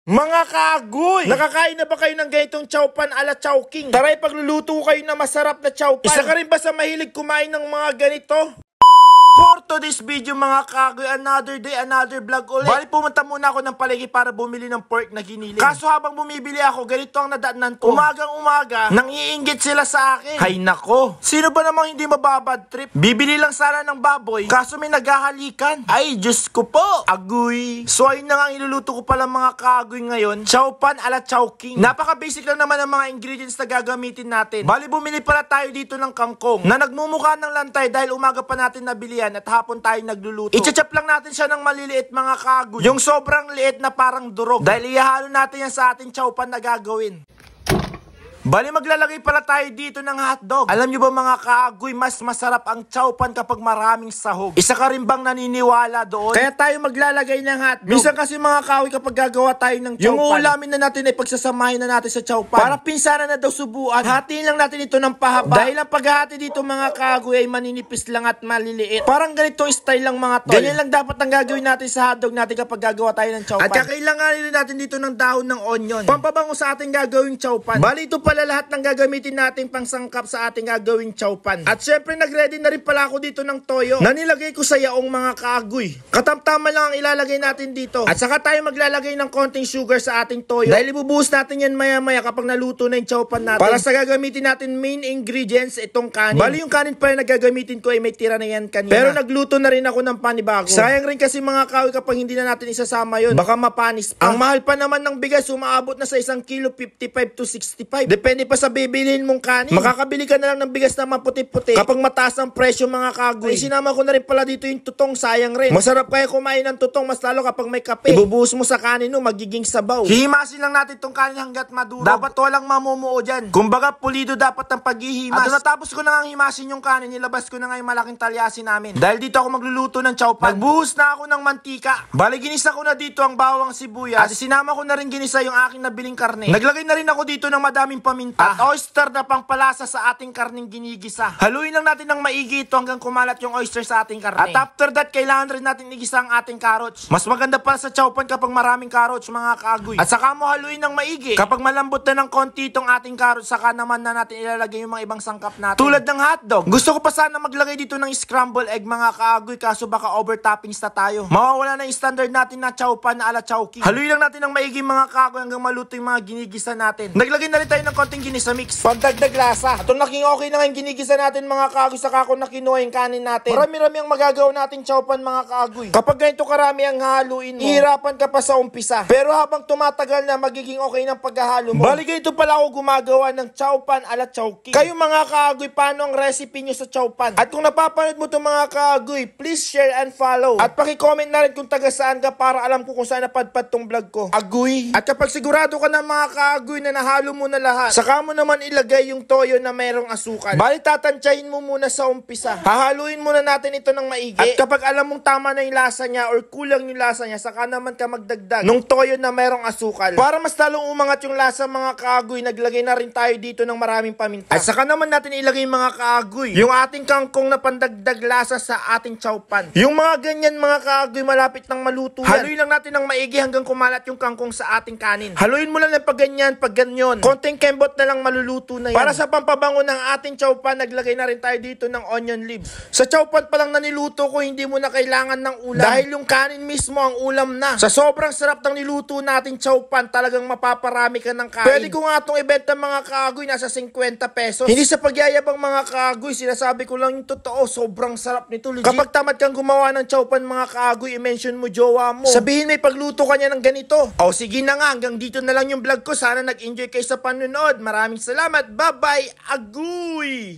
Mga kaagoy! Nakakain na ba kayo ng ganitong chowpan ala Chowking? Taray pagluluto kayo na masarap na chowpan. Isa ka rin ba sa mahilig kumain ng mga ganito? For today's video mga kaagoy, another day, another vlog ulit. Bali pumunta muna ako ng palengke para bumili ng pork na giniling. Kaso habang bumibili ako, ganito ang nadaanan ko. Umagang umaga, nang iinggit sila sa akin. Hay nako, sino ba namang hindi mababad trip? Bibili lang sana ng baboy, kaso may naghahalikan. Ay, Diyos ko po, agoy. So ayun na nga ang iluluto ko pala mga kaagoy ngayon, chowpan ala Chowking. Napaka basic lang naman ang mga ingredients na gagamitin natin. Bali bumili pala tayo dito ng kangkong na nagmumukha ng lantay dahil umaga pa natin nabilihan at hapon tayo nagluluto. I-chop lang natin siya ng maliliit mga kaagoy. Yung sobrang liit na parang durog. Dahil ihalo natin yan sa ating chowpan na gagawin. Bali maglalagay pala tayo dito ng hotdog. Alam nyo ba mga kaagoy, mas masarap ang chowpan kapag maraming sahog. Isa ka rin bang naniniwala doon? Kaya tayo maglalagay ng hotdog. Minsan kasi mga kaagoy kapag gagawa tayo ng chowpan, yung ulamin na natin ay pagsasamahin na natin sa chowpan. Para pinsana na daw subuan. Hatiin lang natin ito ng pahaba. Dahil ang paghahati dito mga kaagoy ay maninipis lang at maliliit. Parang ganitong style lang mga tol. Ganyan lang dapat ang gagawin natin sa hotdog natin kapag gagawa tayo ng chowpan. At kakailanganin natin dito ng dahon ng onion. Pampabango sa ating gagawing chowpan. Bali ito pala lahat ng gagamitin natin pang sangkap sa ating gagawing chowpan. At syempre nagready na rin pala ako dito ng toyo na nilagay ko sa yaong mga kaagoy. Katamtama lang ang ilalagay natin dito. At saka tayo maglalagay ng konting sugar sa ating toyo. Dahil ibubuhos natin yan maya maya kapag naluto na yung chowpan natin. Para sa gagamitin natin main ingredients itong kanin. Bali yung kanin pala na gagamitin ko ay may tira na yan kanina. Pero nagluto na rin ako ng panibago. Sayang rin kasi mga kaagoy kapag hindi na natin isasama yun. Baka mapanis pa. Ang mahal pa naman ng bigas, umaabot na sa 1 kilo 55 to 65. Depende pa sa bibilhin mong kanin. Makakabili ka na lang ng bigas na maputi-puti kapag mataas ang presyo mga kaagoy. Sinama ko na rin pala dito yung tutong, sayang rin. Masarap kaya kumain ng tutong, mas lalo kapag may kape. Ibubuhos mo sa kanin no, magiging sabaw. Hihimasin lang natin tong kanin hanggat madurog. Dapat walang mamumuo dyan. Kumbaga pulido dapat ang paghihimas. At natapos ko na nga himasin yung kanin, nilabas ko na nga yung malaking talyasin namin. Dahil dito ako magluluto ng chowpan. Nagbuhos na ako ng mantika. Bali ginisa ko na dito ang bawang sibuyas. At sinama ko na rin ginisa yung aking nabiling karne. Naglagay na rin ako dito ng madaming paminta at oyster na pangpalasa sa ating karning ginigisa. Haluin lang natin ng maigi ito hanggang kumalat yung oyster sa ating karne. At after that, kailangan rin natin igisa ang ating carrots. Mas maganda pa sa chowpan kapag maraming carrots mga kaagoy. At saka mo haluin ng maigi. Kapag malambot na ng konti itong ating carrots, saka naman na natin ilalagay yung mga ibang sangkap natin. Tulad ng hotdog. Gusto ko pa sana maglagay dito ng scramble egg mga kaagoy, kaso baka over toppings na tayo. Mawawala na yung standard natin na chowpan na ala Chowking. Haluin lang natin ng maigi mga kaagoy hanggang maluto yung mga ginigisa natin. Naglagay na rin tayo ng konting ginisa mix. Pagdagdag lasa. At naging okay na nga yung ginigisa natin mga kaagoy, saka ako na kinuha yung kanin natin. Marami-rami ang magagawa nating chowpan mga kaagoy. Kapag ganito karami ang haluin mo, ihirapan ka pa sa umpisa. Pero habang tumatagal na, magiging okay ng paghahalo mo. Bali ganito pala ako gumagawa ng chowpan ala Chowking. Kayo mga kaagoy, paano ang recipe nyo sa chowpan? At kung napapanood mo itong mga kaagoy, please share and follow. At paki-comment na rin kung taga saan ka para alam ko kung saan napadpad tong vlog ko. Agoy. At kapag sigurado ka na mga kaagoy na nahalo mo na lahat, saka mo naman ilagay yung toyo na mayroong asukal. Bali tatansyahin mo muna sa umpisa. Hahaluin muna natin ito ng maigi. At kapag alam mong tama na yung lasa niya or kulang yung lasa niya, saka naman ka magdagdag nung toyo na mayroong asukal. Para mas lalong umangat yung lasa mga kaagoy, naglagay na rin tayo dito ng maraming paminta. At saka naman natin ilagay mga kaagoy yung ating kangkong na pandagdag lasa sa ating chowpan. Yung mga ganyan mga kaagoy, malapit nang maluto yan. Haluin lang natin ng maigi hanggang kumalat yung kangkong sa ating kanin. Haluin mo lang ng pag ganyan, pag ganyan. Konting kembot na lang maluluto na yan. Para sa pampabango ng ating chowpan, naglagay na rin tayo dito ng onion leaves. Sa chowpan pa lang na niluto ko, hindi mo na kailangan ng ulam. Dahil yung kanin mismo ang ulam na. Sa sobrang sarap ng niluto nating chowpan, talagang mapaparami ka ng kain. Pwede ko nga itong ibenta mga kaagoy, nasa 50 pesos. Hindi sa pagyayabang mga kaagoy, sinasabi ko lang yung totoo, sobrang sarap nito legit. Kapag tamad kang gumawa ng chowpan mga kaagoy, i-mention mo jowa mo. Sabihin may pagluto ka niya ng ganito. O sige na nga, hanggang dito na lang yung vlog ko. Sana nag-enjoy kayo sa panonood. Maraming salamat. Bye-bye. Agoy!